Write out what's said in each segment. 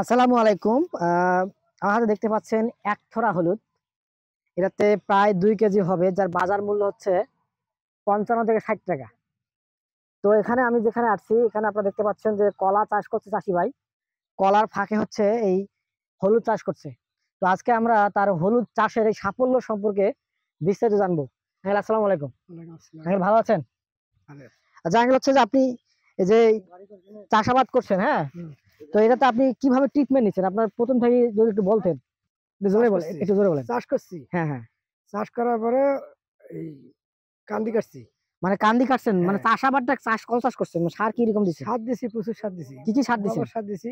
আসসালামু আলাইকুম। আমার হাতে দেখতে পাচ্ছেন এক ছড়া হলুদ। এটাতে প্রায় 2 কেজি হবে, যার বাজার মূল্য হচ্ছে 55 থেকে 60 টাকা। তো এখানে আমি যেখানে আসছি, এখানে আপনারা দেখতে পাচ্ছেন যে কলা চাষ করছে চাষি ভাই। কলার ফাঁকে হচ্ছে এই হলুদ চাষ করছে। তো আজকে আমরা তার হলুদ চাষের এই সাফল্য সম্পর্কে বিস্তারিত জানবো। আঙ্কেল, আসসালামু আলাইকুম। ওয়ালাইকুম আসসালাম। আঙ্কেল, ভালো আছেন? ভালো। আচ্ছা আঙ্কেল, হচ্ছে যে আপনি এই যে চাষাবাদ করছেন, হ্যাঁ, হুম, তো এটাতে আপনি কিভাবে ট্রিটমেন্ট নিচ্ছেন? আপনার প্রথম থেকে যদি একটু বলতেন। একটু চাষ জোরে বলেন, করছি। একটু জোরে বলেন। চাষ করছি। হ্যাঁ, হ্যাঁ। চাষ করার পরে এই কান্দি কাটছি। মানে কান্দি কাটছেন, মানে হ্যাঁ, চাষাবাদটা কত চাষ করছেন? মানে সার কি রকম দিচ্ছেন? সার দিছি, প্রচুর সার দিছি। কি কি সার দিচ্ছেন? গোবর সার দিছি,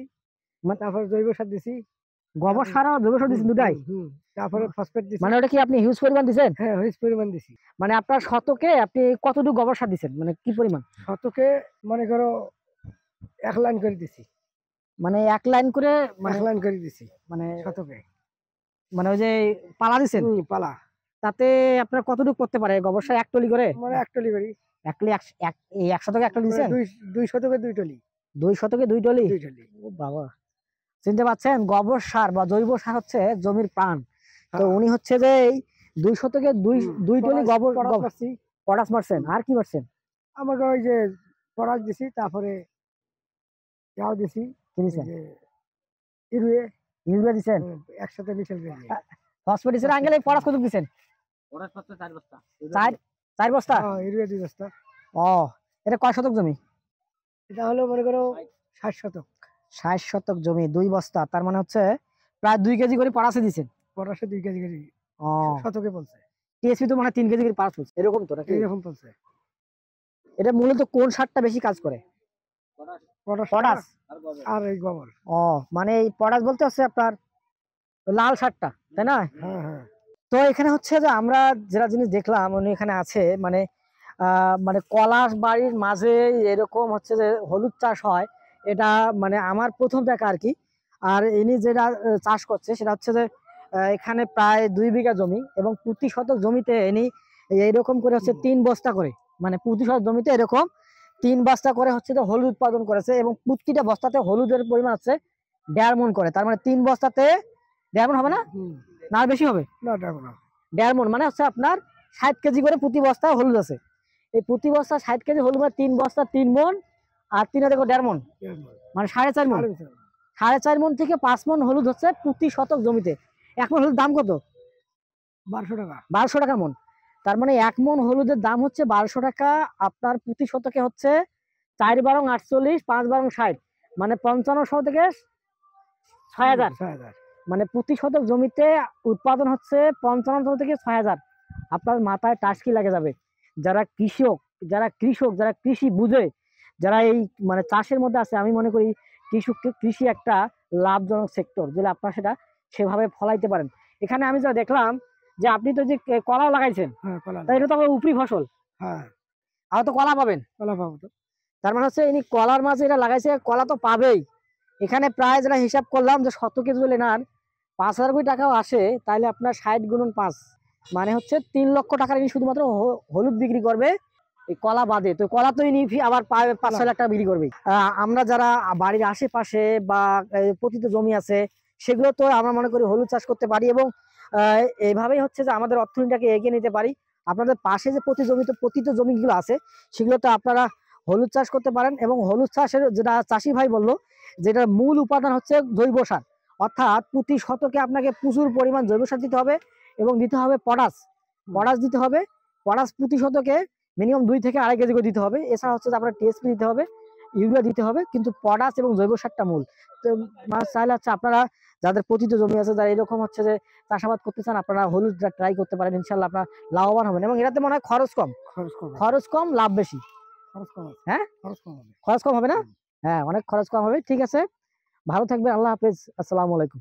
মানে তারপরে জৈব সার দিছি, গোবর তারপর সার আর জৈব সার হুম, দিচ্ছেন দুটাই? হুম, হুম। তারপরে ফসফেট দিছি। মানে ওটা কি আপনি হিউজ পরিমাণ দিচ্ছেন? হ্যাঁ, হিউজ পরিমাণ দিছি। মানে আপনার শতকে আপনি কতটুকু গোবর সার দিচ্ছেন, মানে কি পরিমাণ? শতকে মনে করো ১ লাইন করে দিছি। মানে এক লাইন করে, ১ মানে লাইন করে দিছি মানে শতকে। মানে ওই যে পালা দিচ্ছেন, পালা। তাতে আপনার কতটুকু করতে পারে গোবর সার? এক টলি করে? মানে ১ টলি করি। এক টলি এই 1 শতকে এক টলি মানে দিচ্ছেন? ২ শতকে ২ টলি। 2 শতকে 2 টলি? ২ টলি। ও বাবা! চিনতে পাচ্ছেন, গোবর সার বা জৈব সার হচ্ছে জমির প্রাণ। তো হ্যাঁ। উনি হচ্ছে যে এই 2 শতকে দুই হুম। 2 টলি গোবর পটাশ মারছি। পটাশ মারছেন, হুম। আর কি মারছেন? আমাকে ওই যে পটাশ দিছি, তারপরে ইয়াও দিছি, কি এই দিছেন? যে ইউরিয়া। ইউরিয়া দিছেন? একসাথে মিশাল করে দিই। ফসফেট দিছেন? আঙ্কেল, এই পটাশ কত দিছেন? চার 4 বস্তা? হ্যাঁ, ইউরিয়া ২ বস্তা। ও, এটা কয় শতক জমি? এটা হলো মনে করো ৬০ শতক। 60 শতক জমি, 2 বস্তা, তার মানে হচ্ছে প্রায় 2 কেজি করে পটাশে দিছেন। পটাশে ২ কেজি করে ও, শতকে পড়ছে। টিএসপি তো মানে 3 কেজি করে পটাশ হচ্ছে, এরকম তো নাকি? এইরকম পড়ছে। এটা মূলত কোন সারটা বেশি কাজ করে? পটাশটা পটাশ? আর এই গোবর। ও, মানে এই পটাশ বলতে হচ্ছে আপনার লাল সারটা, তাই না? হ্যাঁ, হ্যাঁ। তো এখানে হচ্ছে যে আমরা যেটা জিনিস দেখলাম, উনি এখানে আছে, মানে মানে কলার বাড়ির মাঝে এরকম হচ্ছে যে হলুদ চাষ হয়, এটা মানে আমার প্রথম দেখা আর কি। আর ইনি যেটা চাষ করছে সেটা হচ্ছে যে এখানে প্রায় 2 বিঘা জমি, এবং প্রতি শতক জমিতে ইনি এইরকম করে হচ্ছে 3 বস্তা করে, মানে প্রতি শতক জমিতে এরকম 3 বস্তা করে হচ্ছে যে হলুদ উৎপাদন করেছে, এবং প্রতিটা বস্তাতে হলুদের পরিমাণ হচ্ছে 1.5 মণ করে। তার মানে 3 বস্তাতে 1.5 মণ হবে না? হুম। না, আর বেশি হবে? না, দেখো না। 1.5 মণ মানে হচ্ছে আপনার 60 কেজি করে প্রতি বস্তা হলুদ আছে। এই প্রতি বস্তা 60 কেজি হলুদ, মানে 3 বস্তা 3 মণ, আর 3 দেখো 1.5 মণ, মানে 4.5 মণ। 4.5 মণ থেকে 5 মণ হলুদ হচ্ছে প্রতি শতক জমিতে। 1 মণ হলুদ দাম কত? ১২০০ টাকা। 1200 টাকা মণ। তার মানে 1 মণ হলুদের দাম হচ্ছে 1200 টাকা। আপনার প্রতি শতকে হচ্ছে 4 × 48, 5 × 60, মানে 5500 থেকে 6000। ৬০০০। মানে প্রতি শতক জমিতে উৎপাদন হচ্ছে 55 থেকে 6000। আপনার মাথায় টাসকি লাগে যাবে। যারা কৃষক, যারা কৃষি বুঝে, যারা এই মানে চাষের মধ্যে আছে, আমি মনে করি কৃষি একটা লাভজনক সেক্টর, যেটা আপনারা সেটা সেভাবে ফলাইতে পারেন। এখানে আমি যা দেখলাম যে আপনি তো যে কলাও লাগাইছেন, হ্যাঁ, কলা তাই এটা তো আমার উপরি ফসল, হ্যাঁ, আর তো কলা পাবেন। কলা পাবো তো। তার মানে হচ্ছে ইনি কলার মাঝে এটা লাগাইছে, কলা তো পাবেই। এখানে প্রায় যেটা হিসাব করলাম যে শতকে যদি নেন 5,000 কোটি টাকাও আসে, তাহলে আপনার 60 × 5 মানে হচ্ছে 3 লক্ষ টাকার ইনি শুধুমাত্র হলুদ বিক্রি করবে, এই কলা বাদে। তো কলা তো ইনি আবার 5-6 লাখ টাকা বিক্রি করবে। আমরা যারা বাড়ির আশেপাশে বা পতিত জমি আছে, সেগুলো তো আমরা মনে করি হলুদ চাষ করতে পারি, এবং এইভাবেই হচ্ছে যে আমাদের অর্থনীতিটাকে এগিয়ে নিতে পারি। আপনাদের পাশে যে পতিত জমিগুলো আছে, সেগুলো তো আপনারা হলুদ চাষ করতে পারেন। এবং হলুদ চাষের যেটা চাষি ভাই বললো, যেটা মূল উপাদান হচ্ছে জৈব সার, অর্থাৎ প্রতি শতকে আপনাকে প্রচুর পরিমাণ জৈব সার দিতে হবে, এবং দিতে হবে পটাশ দিতে হবে। পটাশ প্রতি শতকে মিনিমাম 2 থেকে 2.5 কেজি করে দিতে হবে। এছাড়া হচ্ছে যে আপনার টিএসপি দিতে হবে, ইউরিয়া দিতে হবে, কিন্তু পটাশ এবং জৈব সারটা মূল। তো চাইলে হচ্ছে আপনারা যাদের পতিত জমি আছে, যারা এরকম হচ্ছে যে চাষাবাদ করতে চান, আপনারা হলুদটা ট্রাই করতে পারেন। ইনশাল্লাহ আপনারা লাভবান হবেন, এবং এটাতে মনে হয় খরচ কম। খরচ কম, লাভ বেশি। খরচ কম আছে। হ্যাঁ, খরচ কম হবে। খরচ কম হবে না? হ্যাঁ, অনেক খরচ কম হবে। ঠিক আছে, ভালো থাকবেন। আল্লাহ হাফেজ। আসসালামু আলাইকুম।